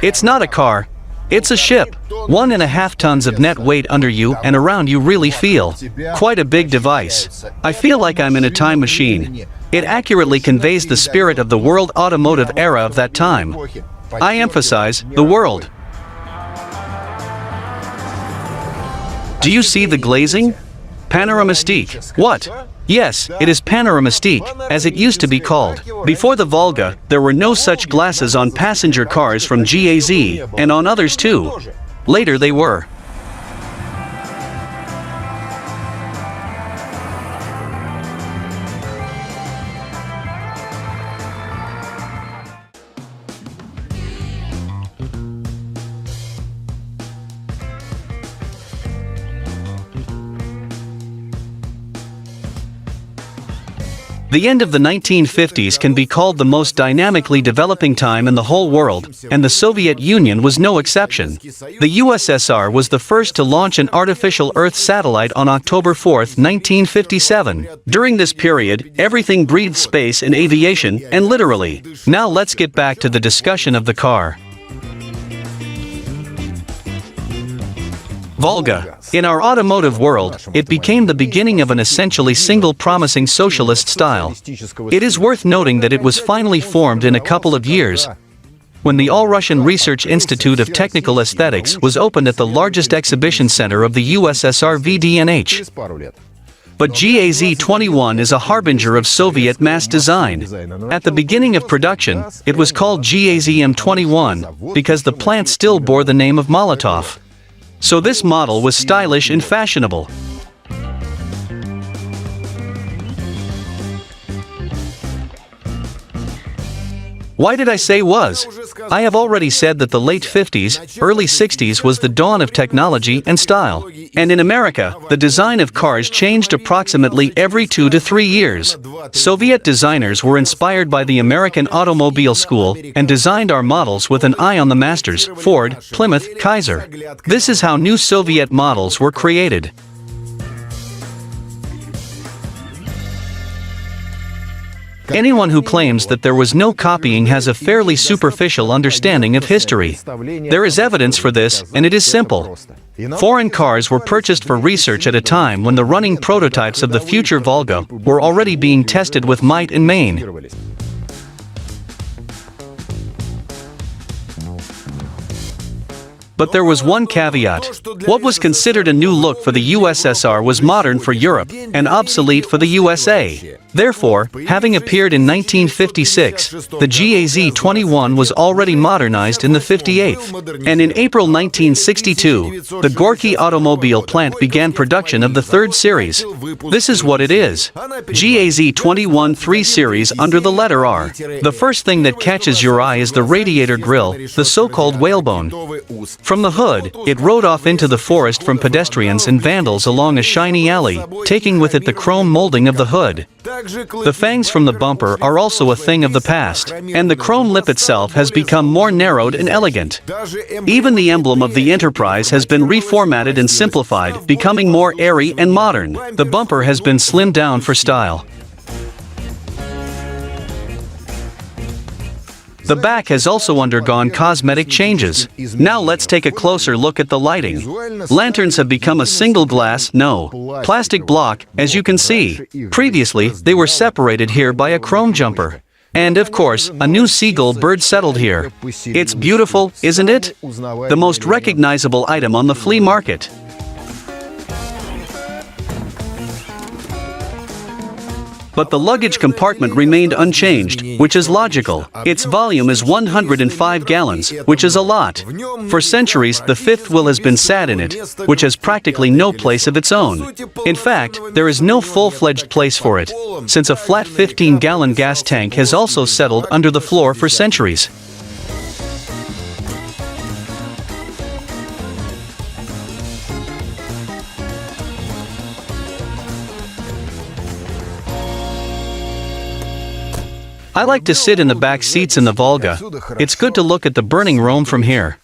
It's not a car. It's a ship. 1.5 tons of net weight under you and around you really feel. Quite a big device. I feel like I'm in a time machine. It accurately conveys the spirit of the world automotive era of that time. I emphasize, the world. Do you see the glazing? Panoramistique. What? Yes, it is panoramistique, as it used to be called. Before the Volga, there were no such glasses on passenger cars from GAZ, and on others too. Later they were. The end of the 1950s can be called the most dynamically developing time in the whole world, and the Soviet Union was no exception. The USSR was the first to launch an artificial Earth satellite on October 4, 1957. During this period, everything breathed space and aviation, and literally. Now let's get back to the discussion of the car. Volga. In our automotive world, it became the beginning of an essentially single promising socialist style. It is worth noting that it was finally formed in a couple of years, when the All-Russian Research Institute of Technical Aesthetics was opened at the largest exhibition center of the USSR VDNH. But GAZ-21 is a harbinger of Soviet mass design. At the beginning of production, it was called GAZ-21, because the plant still bore the name of Molotov. So this model was stylish and fashionable. Why did I say was? I have already said that the late 50s, early 60s was the dawn of technology and style. And in America, the design of cars changed approximately every 2 to 3 years. Soviet designers were inspired by the American automobile school and designed our models with an eye on the masters, Ford, Plymouth, Kaiser. This is how new Soviet models were created. Anyone who claims that there was no copying has a fairly superficial understanding of history. There is evidence for this, and it is simple. Foreign cars were purchased for research at a time when the running prototypes of the future Volga were already being tested with might and main. But there was one caveat. What was considered a new look for the USSR was modern for Europe, and obsolete for the USA. Therefore, having appeared in 1956, the GAZ-21 was already modernized in the 58th. And in April 1962, the Gorky automobile plant began production of the third series. This is what it is. GAZ-21 3 Series under the letter R. The first thing that catches your eye is the radiator grille, the so-called whalebone. From the hood, it rode off into the forest from pedestrians and vandals along a shiny alley, taking with it the chrome molding of the hood. The fangs from the bumper are also a thing of the past, and the chrome lip itself has become more narrowed and elegant. Even the emblem of the Enterprise has been reformatted and simplified, becoming more airy and modern. The bumper has been slimmed down for style. The back has also undergone cosmetic changes. Now let's take a closer look at the lighting. Lanterns have become a single glass, plastic block, as you can see. Previously, they were separated here by a chrome jumper. And of course, a new seagull bird settled here. It's beautiful, isn't it? The most recognizable item on the flea market. But the luggage compartment remained unchanged, which is logical. Its volume is 105 gallons, which is a lot. For centuries, the fifth wheel has been sat in it, which has practically no place of its own. In fact, there is no full-fledged place for it, since a flat 15-gallon gas tank has also settled under the floor for centuries. I like to sit in the back seats in the Volga. It's good to look at the burning Rome from here.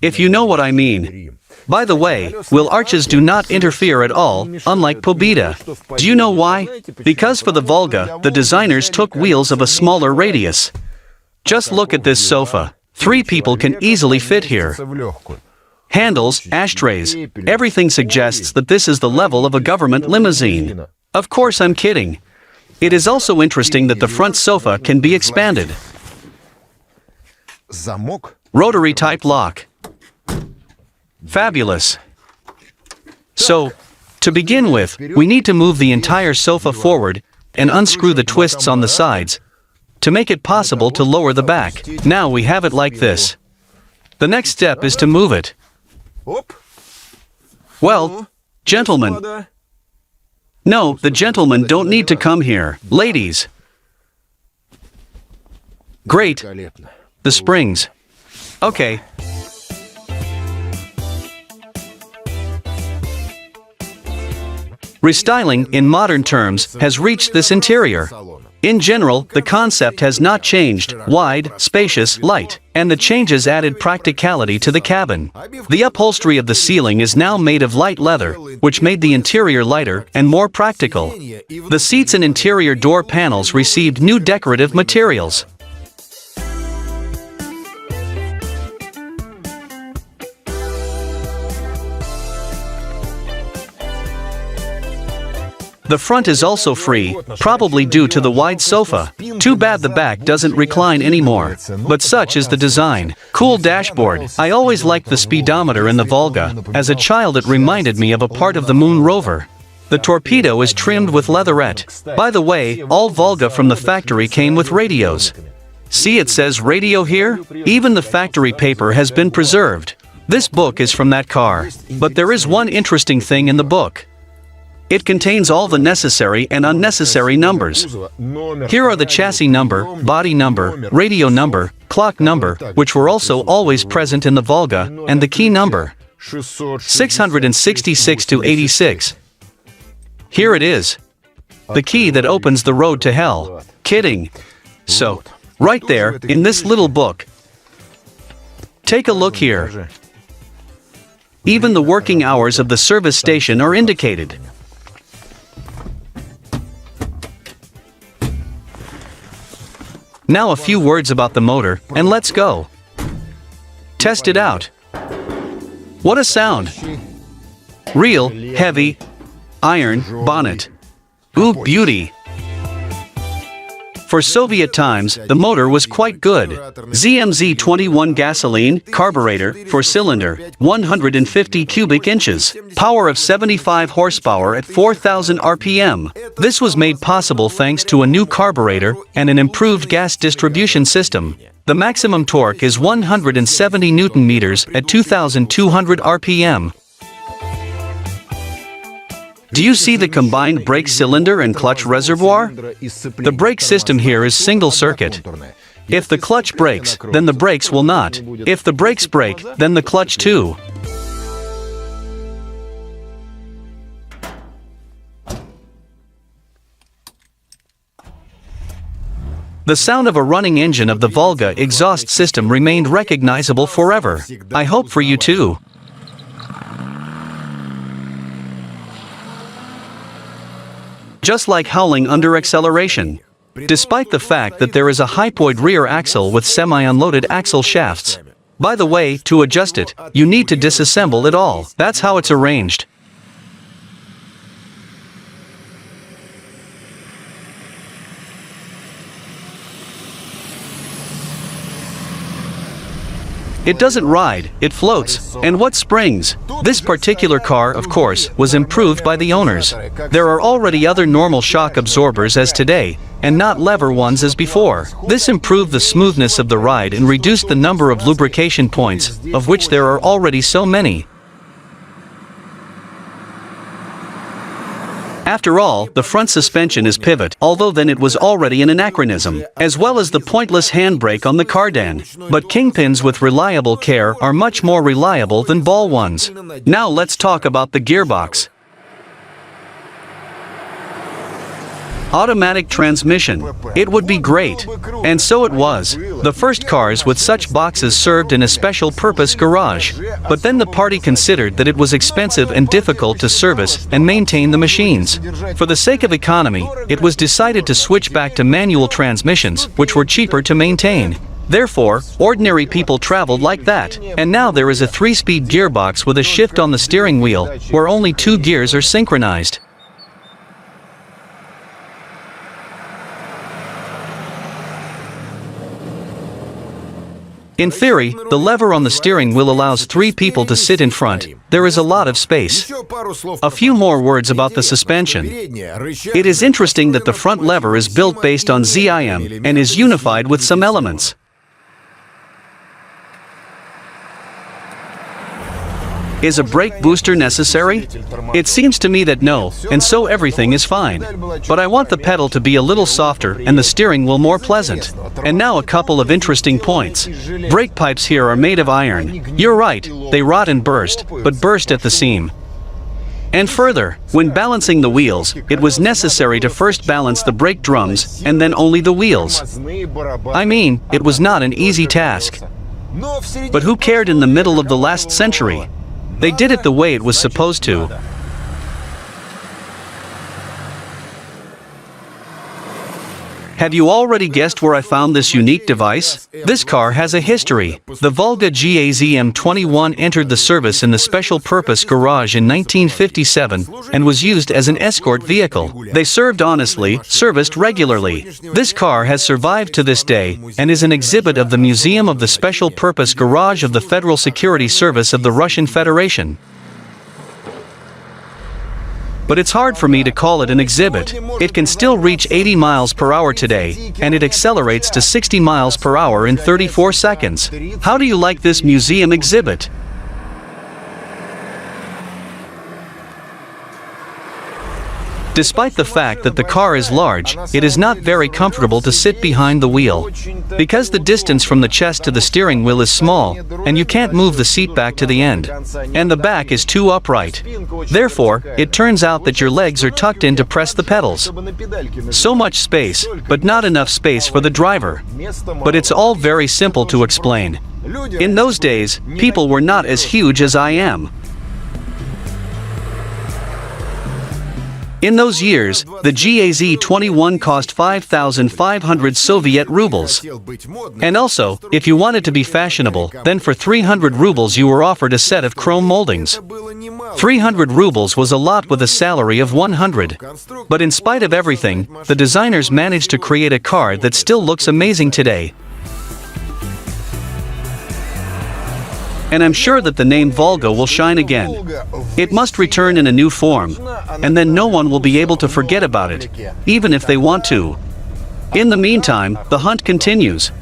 If you know what I mean. By the way, wheel arches do not interfere at all, unlike Pobeda. Do you know why? Because for the Volga, the designers took wheels of a smaller radius. Just look at this sofa. 3 people can easily fit here. Handles, ashtrays, everything suggests that this is the level of a government limousine. Of course, I'm kidding. It is also interesting that the front sofa can be expanded. Rotary type lock. Fabulous. So, to begin with, we need to move the entire sofa forward and unscrew the twists on the sides to make it possible to lower the back. Now we have it like this. The next step is to move it. Well, gentlemen. No, the gentlemen don't need to come here. Ladies. Great. The springs. Okay. Restyling, in modern terms, has reached this interior. In general, the concept has not changed: wide, spacious, light, and the changes added practicality to the cabin. The upholstery of the ceiling is now made of light leather, which made the interior lighter and more practical. The seats and interior door panels received new decorative materials. The front is also free, probably due to the wide sofa. Too bad the back doesn't recline anymore. But such is the design. Cool dashboard. I always liked the speedometer in the Volga. As a child, it reminded me of a part of the moon rover. The torpedo is trimmed with leatherette. By the way, all Volga from the factory came with radios. See, it says radio here? Even the factory paper has been preserved. This book is from that car. But there is one interesting thing in the book. It contains all the necessary and unnecessary numbers. Here are the chassis number, body number, radio number, clock number, which were also always present in the Volga, and the key number. 666 to 86. Here it is. The key that opens the road to hell. Kidding. So, right there, in this little book. Take a look here. Even the working hours of the service station are indicated. Now a few words about the motor, and let's go. Test it out. What a sound. Real, heavy, iron, bonnet. Ooh, beauty. For Soviet times, the motor was quite good. GAZ-21 gasoline, carburetor, 4-cylinder, 150 cubic inches. Power of 75 horsepower at 4,000 RPM. This was made possible thanks to a new carburetor and an improved gas distribution system. The maximum torque is 170 Newton meters at 2,200 RPM. Do you see the combined brake cylinder and clutch reservoir? The brake system here is single circuit. If the clutch breaks, then the brakes will not. If the brakes break, then the clutch too. The sound of a running engine of the Volga exhaust system remained recognizable forever. I hope for you too. Just like howling under acceleration. Despite the fact that there is a hypoid rear axle with semi-unloaded axle shafts. By the way, to adjust it, you need to disassemble it all. That's how it's arranged. It doesn't ride, it floats. And what springs? This particular car, of course, was improved by the owners. There are already other normal shock absorbers as today, and not lever ones as before. This improved the smoothness of the ride and reduced the number of lubrication points, of which there are already so many. After all, the front suspension is pivot, although then it was already an anachronism, as well as the pointless handbrake on the cardan. But kingpins with reliable care are much more reliable than ball ones. Now let's talk about the gearbox. Automatic transmission. It would be great. And so it was. The first cars with such boxes served in a special purpose garage. But then the party considered that it was expensive and difficult to service and maintain the machines. For the sake of economy, it was decided to switch back to manual transmissions, which were cheaper to maintain. Therefore, ordinary people traveled like that, and now there is a 3-speed gearbox with a shift on the steering wheel, where only 2 gears are synchronized. In theory, the lever on the steering wheel allows 3 people to sit in front. There is a lot of space. A few more words about the suspension. It is interesting that the front lever is built based on ZIM and is unified with some elements. Is a brake booster necessary? It seems to me that no, and so everything is fine. But I want the pedal to be a little softer and the steering wheel more pleasant. And now a couple of interesting points. Brake pipes here are made of iron. You're right, they rot and burst, but burst at the seam. And further, when balancing the wheels, it was necessary to first balance the brake drums and then only the wheels. I mean, it was not an easy task. But who cared in the middle of the last century? They did it the way it was supposed to. Have you already guessed where I found this unique device? This car has a history. The Volga GAZ-21 entered the service in the special purpose garage in 1957 and was used as an escort vehicle. They served honestly, serviced regularly. This car has survived to this day and is an exhibit of the Museum of the Special Purpose Garage of the Federal Security Service of the Russian Federation. But it's hard for me to call it an exhibit. It can still reach 80 miles per hour today, and it accelerates to 60 miles per hour in 34 seconds. How do you like this museum exhibit? Despite the fact that the car is large, it is not very comfortable to sit behind the wheel. Because the distance from the chest to the steering wheel is small, and you can't move the seat back to the end. And the back is too upright. Therefore, it turns out that your legs are tucked in to press the pedals. So much space, but not enough space for the driver. But it's all very simple to explain. In those days, people were not as huge as I am. In those years, the GAZ-21 cost 5,500 Soviet rubles. And also, if you wanted to be fashionable, then for 300 rubles you were offered a set of chrome moldings. 300 rubles was a lot with a salary of 100. But in spite of everything, the designers managed to create a car that still looks amazing today. And I'm sure that the name Volga will shine again. It must return in a new form, and then no one will be able to forget about it, even if they want to. In the meantime, the hunt continues.